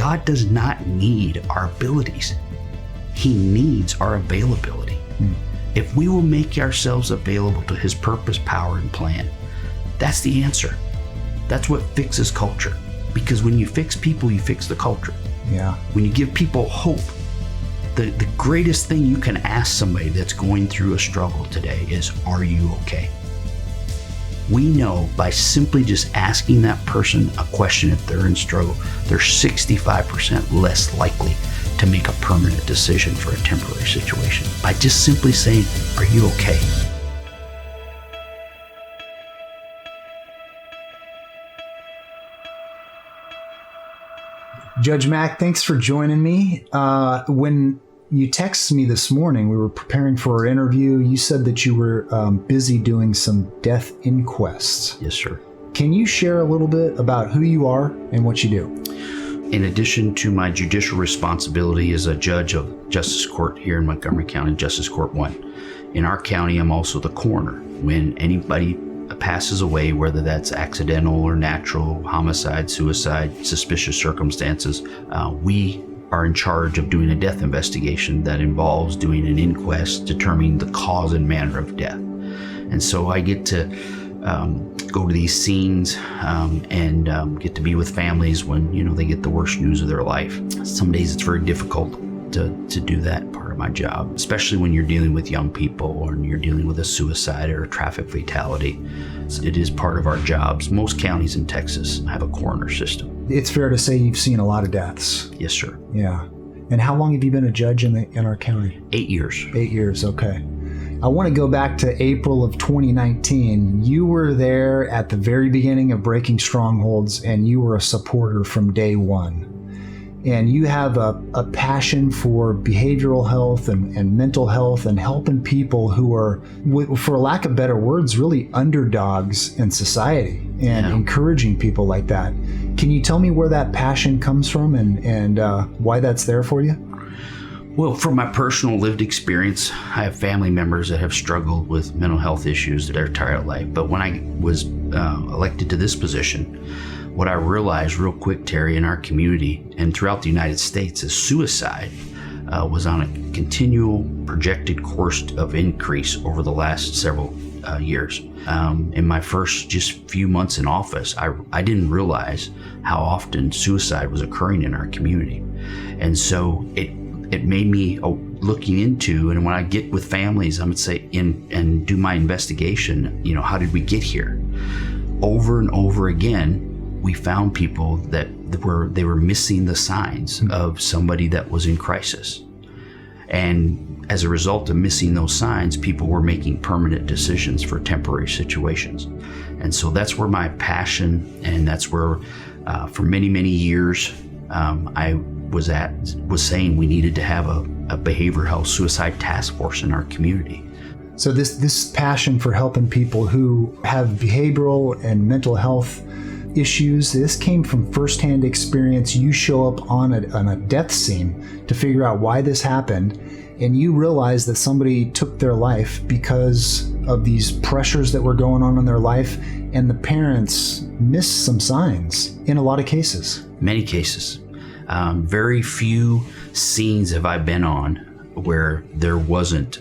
God does not need our abilities. He needs our availability. If we will make ourselves available to his purpose, power, and plan, that's the answer. That's what fixes culture. Because when you fix people, you fix the culture. Yeah. When you give people hope, the greatest thing you can ask somebody that's going through a struggle today is, are you okay? We know by simply just asking that person a question if they're in struggle, they're 65% less likely to make a permanent decision for a temporary situation. By just simply saying, are you okay? Judge Mack, thanks for joining me. When you texted me this morning, we were preparing for our interview, you said that you were busy doing some death inquests. Yes, sir. Can you share a little bit about who you are and what you do? In addition to my judicial responsibility as a judge of Justice Court here in Montgomery County, Justice Court 1, in our county, I'm also the coroner. When anybody passes away, whether that's accidental or natural, homicide, suicide, suspicious circumstances, we are in charge of doing a death investigation that involves doing an inquest, determining the cause and manner of death. And so I get to go to these scenes and get to be with families when, you know, they get the worst news of their life. Some days it's very difficult to do that part of my job, especially when you're dealing with young people or you're dealing with a suicide or a traffic fatality. It is part of our jobs. Most counties in Texas have a coroner system. It's fair to say you've seen a lot of deaths. Yes, sir. Yeah. And how long have you been a judge in our county? 8 years. 8 years, okay. I want to go back to April of 2019. You were there at the very beginning of Breaking Strongholds, and you were a supporter from day one. And you have a passion for behavioral health and mental health and helping people who are, for lack of better words, really underdogs in society and encouraging people like that. Can you tell me where that passion comes from and why that's there for you? Well, from my personal lived experience, I have family members that have struggled with mental health issues their entire life. But when I was elected to this position, what I realized real quick, Terry, in our community and throughout the United States is suicide was on a continual projected course of increase over the last several years. In my first just few months in office, I didn't realize how often suicide was occurring in our community. And so it made me looking into, and when I get with families, I would say and do my investigation, you know, how did we get here? Over and over again, we found people that they were missing the signs of somebody that was in crisis. And as a result of missing those signs, people were making permanent decisions for temporary situations. And so that's where my passion, and that's where for many, many years, I was saying we needed to have a behavioral health suicide task force in our community. So this passion for helping people who have behavioral and mental health issues, this came from firsthand experience. You show up on a death scene to figure out why this happened, and you realize that somebody took their life because of these pressures that were going on in their life, and the parents missed some signs in a lot of cases. Many cases. Very few scenes have I been on where there wasn't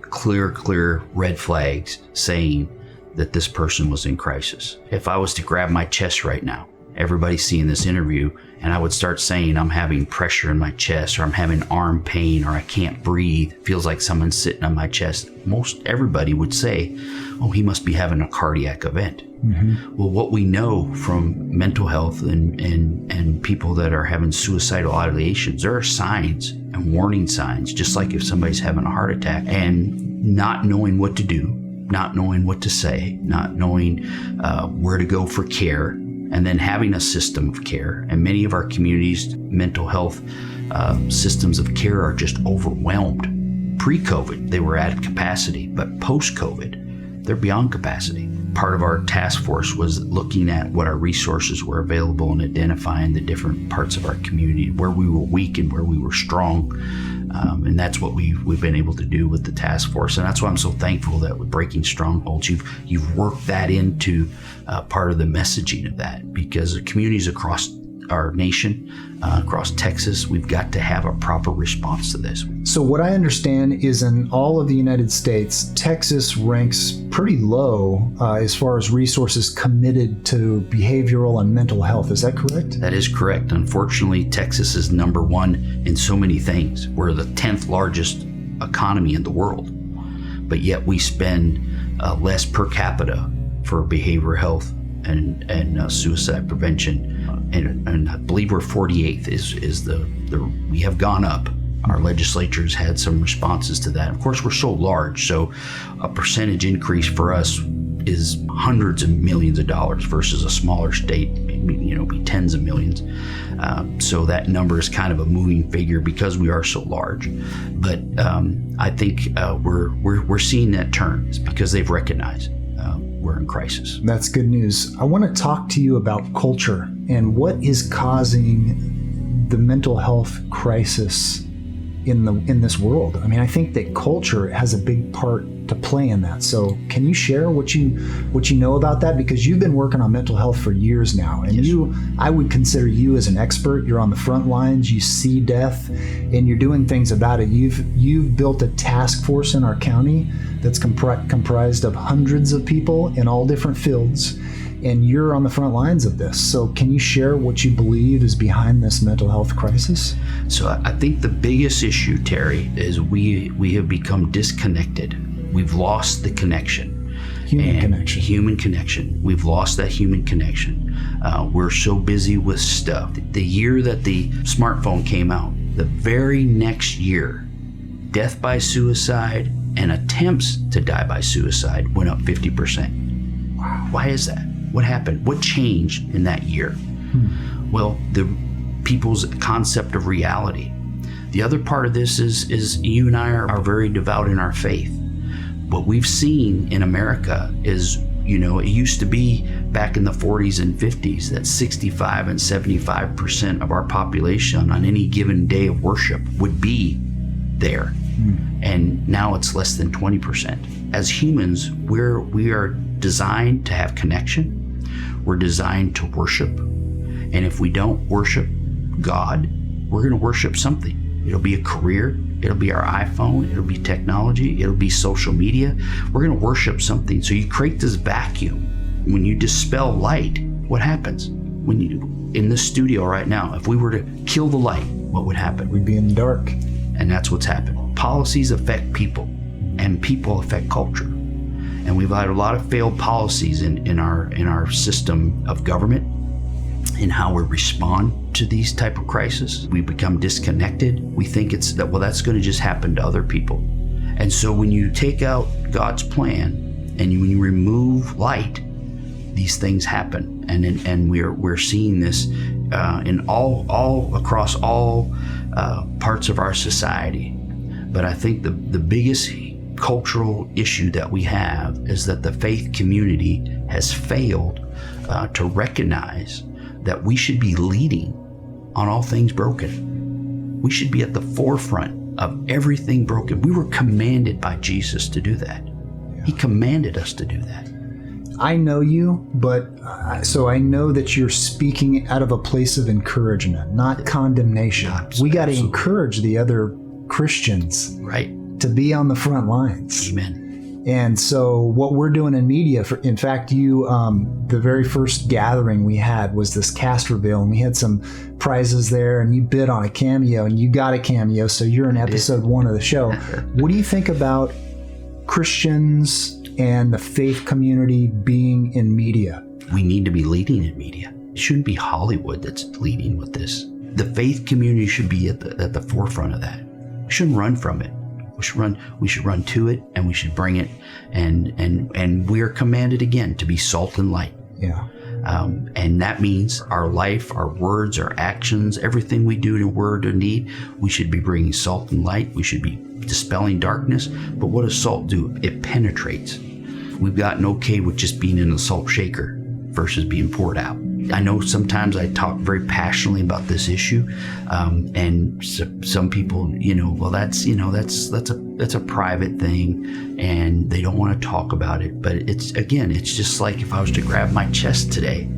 clear red flags saying that this person was in crisis. If I was to grab my chest right now, everybody's seeing this interview, and I would start saying I'm having pressure in my chest, or I'm having arm pain, or I can't breathe, feels like someone's sitting on my chest, most everybody would say, oh, he must be having a cardiac event. Mm-hmm. Well, what we know from mental health and people that are having suicidal ideations, there are signs and warning signs, just like if somebody's having a heart attack, and not knowing what to do, not knowing what to say, not knowing where to go for care, and then having a system of care. And many of our communities' mental health systems of care are just overwhelmed. Pre-COVID, they were at capacity, but post-COVID, they're beyond capacity. Part of our task force was looking at what our resources were available and identifying the different parts of our community, where we were weak and where we were strong. And that's what we've been able to do with the task force. And that's why I'm so thankful that with Breaking Strongholds, you've worked that into part of the messaging of that, because the communities across our nation, across Texas. We've got to have a proper response to this. So what I understand is in all of the United States, Texas ranks pretty low as far as resources committed to behavioral and mental health. Is that correct? That is correct. Unfortunately, Texas is number one in so many things. We're the 10th largest economy in the world, but yet we spend less per capita for behavioral health and suicide prevention. And I believe we're 48th is the we have gone up. Our legislature's had some responses to that. Of course, we're so large, so a percentage increase for us is hundreds of millions of dollars versus a smaller state, be tens of millions. So that number is kind of a moving figure because we are so large. But I think we're seeing that turn. It's because they've recognized we're in crisis. That's good news. I want to talk to you about culture and what is causing the mental health crisis in this world. I mean, I think that culture has a big part to play in that. So can you share what you know about that? Because you've been working on mental health for years now, and Yes. I would consider you as an expert. You're on the front lines, you see death, and you're doing things about it. You've built a task force in our county that's comprised of hundreds of people in all different fields, and you're on the front lines of this. So can you share what you believe is behind this mental health crisis? So I think the biggest issue, Terry, is we have become disconnected. We've lost the connection. Human connection. We've lost that human connection. We're so busy with stuff. The year that the smartphone came out, the very next year, death by suicide and attempts to die by suicide went up 50%. Wow. Why is that? What happened? What changed in that year? Well, the people's concept of reality. The other part of this is you and I are very devout in our faith. What we've seen in America is, it used to be back in the 40s and 50s that 65 and 75% of our population on any given day of worship would be there. And now it's less than 20%. As humans, we are designed to have connection. We're designed to worship. And if we don't worship God, we're going to worship something. It'll be a career. It'll be our iPhone. It'll be technology. It'll be social media. We're going to worship something. So you create this vacuum. When you dispel light, what happens? In this studio right now, if we were to kill the light, what would happen? We'd be in the dark. And that's what's happened. Policies affect people, and people affect culture. And we've had a lot of failed policies in our system of government, in how we respond to these type of crises. We become disconnected. We think that's going to just happen to other people. And so when you take out God's plan and when you remove light, these things happen. And we're seeing this in all across all parts of our society. But I think the biggest cultural issue that we have is that the faith community has failed to recognize that we should be leading on all things broken. We should be at the forefront of everything broken. We were commanded by Jesus to do that. Yeah. He commanded us to do that. I know you, but so I know that you're speaking out of a place of encouragement, not condemnation. We got to encourage the other Christians, right, to be on the front lines. Amen. And so what we're doing in media, in fact, the very first gathering we had was this cast reveal, and we had some prizes there, and you bid on a cameo, and you got a cameo, so you're in episode 1 of the show. What do you think about Christians and the faith community being in media? We need to be leading in media. It shouldn't be Hollywood that's leading with this. The faith community should be at the forefront of that. We shouldn't run from it. We should run to it, and we should bring it, and we are commanded again to be salt and light. Yeah. And that means our life, our words, our actions, everything we do in word or deed, we should be bringing salt and light. We should be dispelling darkness. But what does salt do? It penetrates. We've gotten okay with just being in a salt shaker versus being poured out. I know sometimes I talk very passionately about this issue, and some people, well, that's a private thing, and they don't want to talk about it. But it's just like if I was to grab my chest today,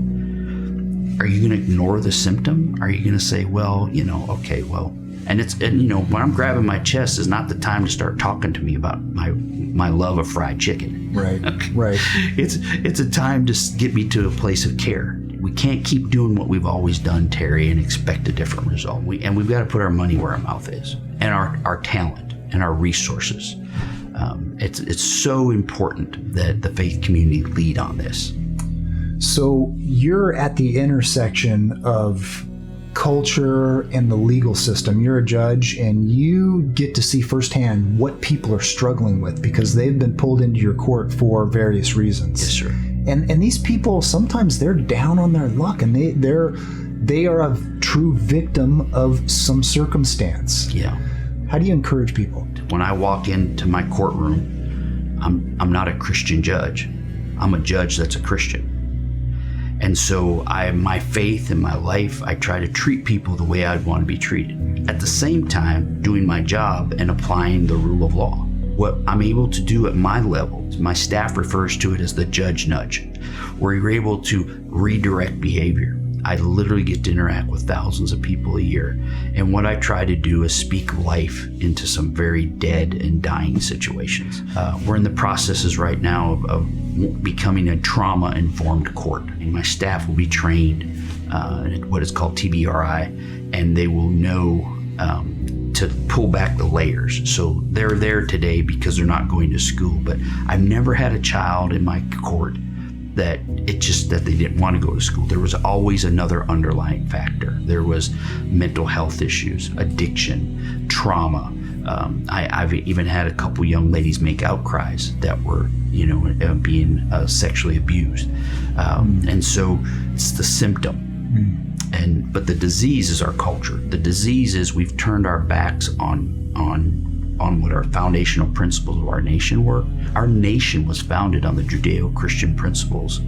Are you going to ignore the symptom? Are you going to say, well, okay, well, and when I'm grabbing my chest is not the time to start talking to me about my love of fried chicken. Right. Okay. Right. It's a time to get me to a place of care. We can't keep doing what we've always done, Terry, and expect a different result. We've got to put our money where our mouth is, and our talent and our resources. It's so important that the faith community lead on this. So you're at the intersection of culture and the legal system. You're a judge, and you get to see firsthand what people are struggling with because they've been pulled into your court for various reasons. Yes, sir. And these people, sometimes they're down on their luck, and they are a true victim of some circumstance. Yeah. How do you encourage people? When I walk into my courtroom, I'm not a Christian judge. I'm a judge that's a Christian. And so my faith and my life, I try to treat people the way I'd want to be treated. At the same time, doing my job and applying the rule of law. What I'm able to do at my level, my staff refers to it as the judge nudge, where you're able to redirect behavior. I literally get to interact with thousands of people a year. And what I try to do is speak life into some very dead and dying situations. We're in the processes right now of becoming a trauma-informed court. And my staff will be trained in what is called TBRI, and they will know to pull back the layers. So they're there today because they're not going to school. But I've never had a child in my court that they didn't want to go to school. There was always another underlying factor. There was mental health issues, addiction, trauma. I've even had a couple young ladies make outcries that were, being sexually abused. And so it's the symptom. But the disease is our culture. The disease is we've turned our backs on what our foundational principles of our nation were. Our nation was founded on the Judeo-Christian principles.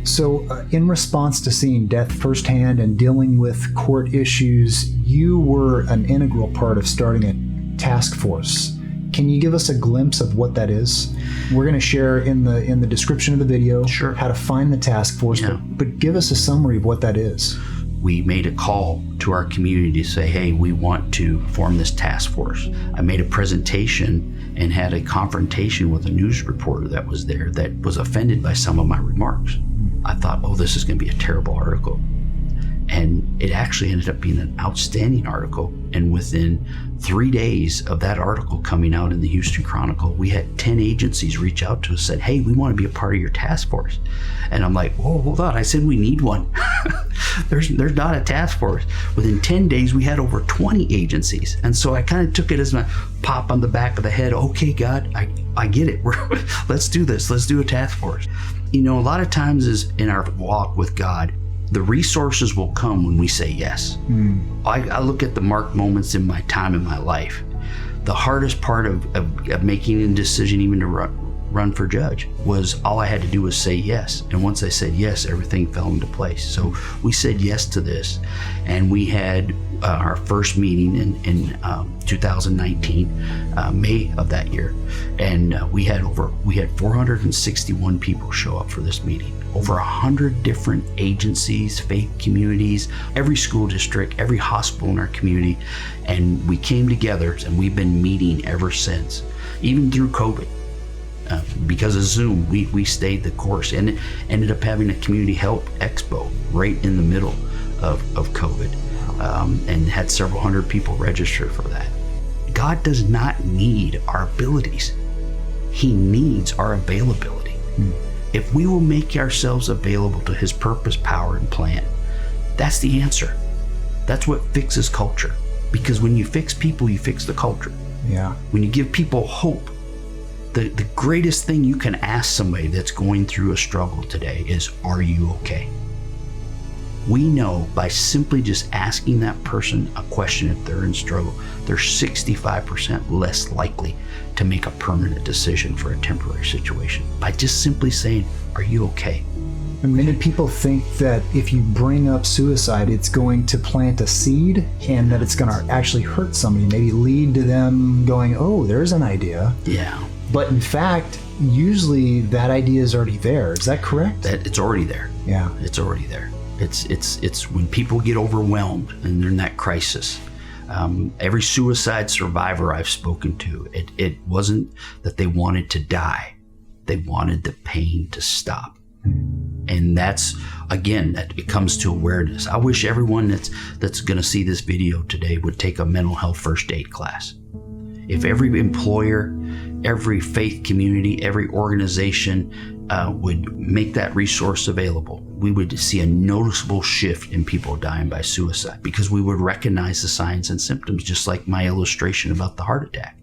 So in response to seeing death firsthand and dealing with court issues, you were an integral part of starting a task force. Can you give us a glimpse of what that is? We're going to share in the description of the video how to find the task force, but give us a summary of what that is. We made a call to our community to say, hey, we want to form this task force. I made a presentation and had a confrontation with a news reporter that was there that was offended by some of my remarks. I thought, this is going to be a terrible article. And it actually ended up being an outstanding article. And within 3 days of that article coming out in the Houston Chronicle, we had 10 agencies reach out to us and said, hey, we want to be a part of your task force. And I'm like, whoa, hold on. I said, we need one. There's not a task force. Within 10 days, we had over 20 agencies. And so I kind of took it as my pop on the back of the head. Okay, God, I get it. Let's do this. Let's do a task force. A lot of times is in our walk with God, the resources will come when we say yes. I look at the marked moments in my time in my life. The hardest part of making a decision even to run for judge was all I had to do was say yes. And once I said yes, everything fell into place. So we said yes to this, and we had our first meeting in 2019, May of that year, and we had 461 people show up for this meeting. Over 100 different agencies, faith communities, every school district, every hospital in our community, and we came together, and we've been meeting ever since, even through COVID. Because of Zoom, we stayed the course and ended up having a community help expo right in the middle of COVID, and had several hundred people register for that. God does not need our abilities. He needs our availability. If we will make ourselves available to His purpose, power, and plan, that's the answer. That's what fixes culture. Because when you fix people, you fix the culture. Yeah. When you give people hope, the greatest thing you can ask somebody that's going through a struggle today is, are you okay? We know by simply just asking that person a question if they're in struggle, they're 65% less likely to make a permanent decision for a temporary situation. By just simply saying, are you okay? And many people think that if you bring up suicide, it's going to plant a seed and that it's going to actually hurt somebody, maybe lead to them going, oh, there's an idea. Yeah. But in fact, usually that idea is already there. Is that correct? That it's already there. Yeah. It's already there. It's when people get overwhelmed and they're in that crisis. Every suicide survivor I've spoken to, it wasn't that they wanted to die. They wanted the pain to stop. And that's, again, that it comes to awareness. I wish everyone that's going to see this video today would take a mental health first aid class. If every employer, every faith community, every organization would make that resource available, we would see a noticeable shift in people dying by suicide, because we would recognize the signs and symptoms, just like my illustration about the heart attack.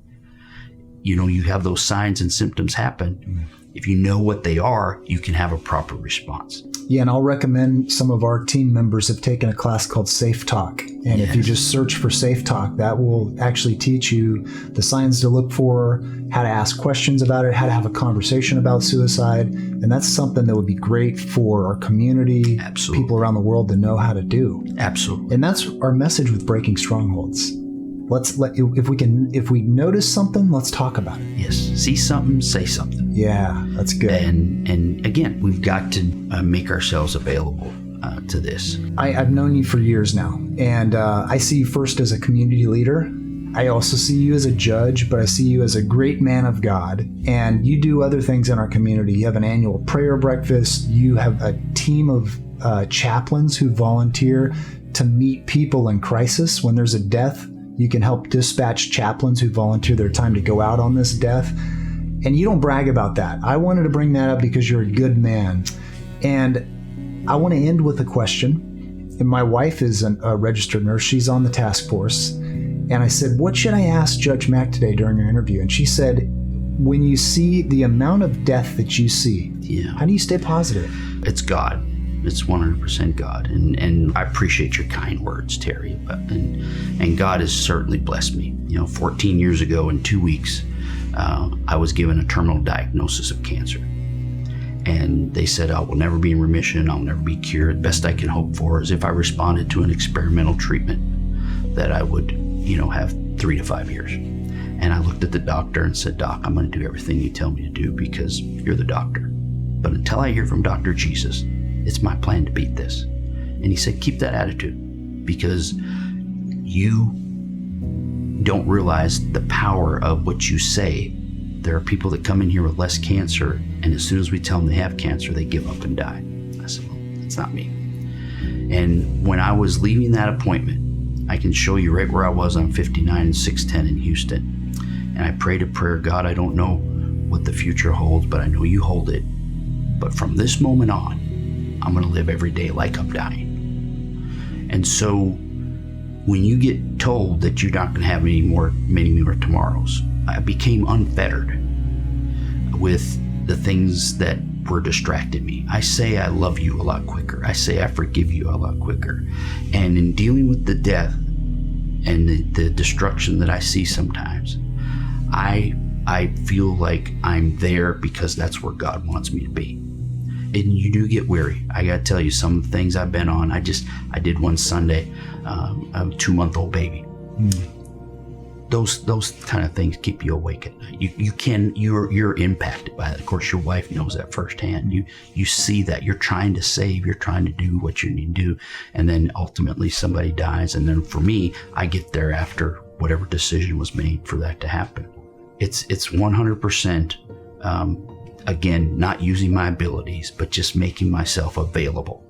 You have those signs and symptoms happen. If you know what they are, you can have a proper response. Yeah, and I'll recommend some of our team members have taken a class called Safe Talk. And if you just search for Safe Talk, that will actually teach you the signs to look for, how to ask questions about it, how to have a conversation about suicide. And that's something that would be great for our community, Absolutely. People around the world to know how to do. Absolutely. And that's our message with Breaking Strongholds. If we notice something, let's talk about it. Yes. See something, say something. Yeah, that's good. And again, we've got to make ourselves available to this. I've known you for years now, and I see you first as a community leader. I also see you as a judge, but I see you as a great man of God, and you do other things in our community. You have an annual prayer breakfast. You have a team of chaplains who volunteer to meet people in crisis. When there's a death, you can help dispatch chaplains who volunteer their time to go out on this death. And you don't brag about that. I wanted to bring that up because you're a good man. And I want to end with a question. And my wife is a registered nurse. She's on the task force. And I said, what should I ask Judge Mack today during your interview? And she said, when you see the amount of death that you see, how do you stay positive? It's God. It's 100% God. And I appreciate your kind words, Terry. And God has certainly blessed me. 14 years ago in 2 weeks, I was given a terminal diagnosis of cancer. And they said, I will never be in remission. I'll never be cured. Best I can hope for is if I responded to an experimental treatment that I would, have 3 to 5 years. And I looked at the doctor and said, Doc, I'm going to do everything you tell me to do because you're the doctor. But until I hear from Dr. Jesus, it's my plan to beat this. And he said, keep that attitude, because you don't realize the power of what you say. There are people that come in here with less cancer, and as soon as we tell them they have cancer, they give up and die. I said, well, it's not me. And when I was leaving that appointment, I can show you right where I was on 59 and 610 in Houston. And I prayed a prayer, God, I don't know what the future holds, but I know you hold it. But from this moment on, I'm going to live every day like I'm dying. And so when you get told that you're not going to have many more tomorrows, I became unfettered with the things that were distracting me. I say I love you a lot quicker. I say I forgive you a lot quicker. And in dealing with the death and the destruction that I see sometimes, I feel like I'm there because that's where God wants me to be. And you do get weary. I got to tell you, some things I've been on. I did one Sunday, a 2-month-old baby. Those kind of things keep you awake at night. You're impacted by it. Of course, your wife knows that firsthand. You see that you're trying to save, you're trying to do what you need to do, and then ultimately somebody dies. And then for me, I get there after whatever decision was made for that to happen. It's 100%. Again, not using my abilities, but just making myself available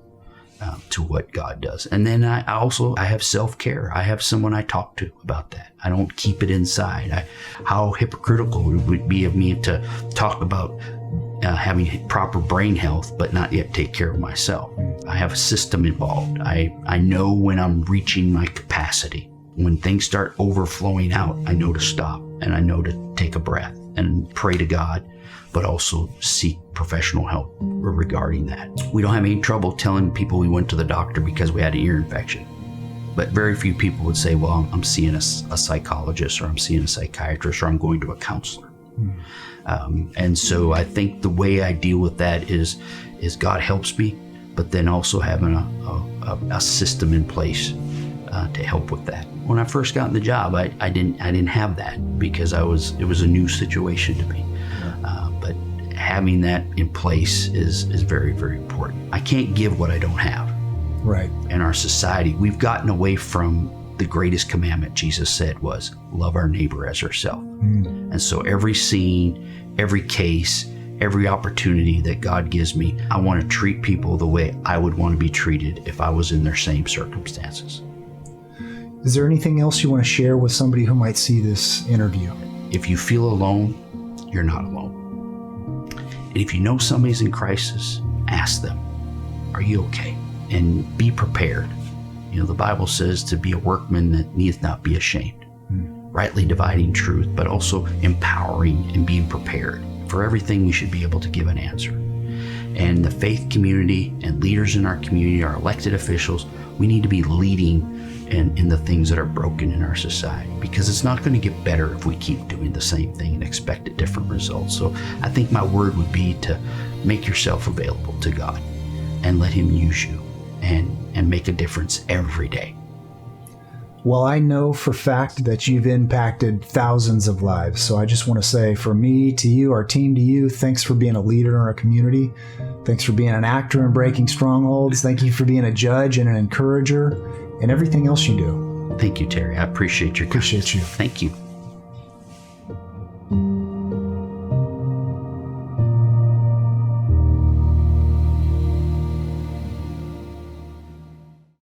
to what God does. And then I have self-care. I have someone I talk to about that. I don't keep it inside. How hypocritical it would be of me to talk about having proper brain health, but not yet take care of myself. I have a system involved. I know when I'm reaching my capacity. When things start overflowing out, I know to stop, and I know to take a breath and pray to God, but also seek professional help regarding that. We don't have any trouble telling people we went to the doctor because we had an ear infection. But very few people would say, well, I'm seeing a psychologist, or I'm seeing a psychiatrist, or I'm going to a counselor. And so I think the way I deal with that is God helps me, but then also having a system in place to help with that. When I first got in the job, I didn't have that because it was a new situation to me. But having that in place is very, very important. I can't give what I don't have. Right. in our society. We've gotten away from the greatest commandment Jesus said was love our neighbor as ourselves. And so every scene, every case, every opportunity that God gives me, I want to treat people the way I would want to be treated if I was in their same circumstances. Is there anything else you want to share with somebody who might see this interview? If you feel alone, you're not alone. And if you know somebody's in crisis, ask them, are you okay? And be prepared. You know, the Bible says to be a workman that needeth not be ashamed, rightly dividing truth, but also empowering and being prepared. For everything, we should be able to give an answer. And the faith community and leaders in our community, our elected officials, we need to be leading in the things that are broken in our society, because it's not going to get better if we keep doing the same thing and expect a different result. So I think my word would be to make yourself available to God and let Him use you and make a difference every day. Well, I know for fact that you've impacted thousands of lives. So I just want to say, from me to you, our team to you, thanks for being a leader in our community. Thanks for being an actor in Breaking Strongholds. Thank you for being a judge and an encourager and everything else you do. Thank you, Terry. I appreciate your kindness. Appreciate you. Thank you.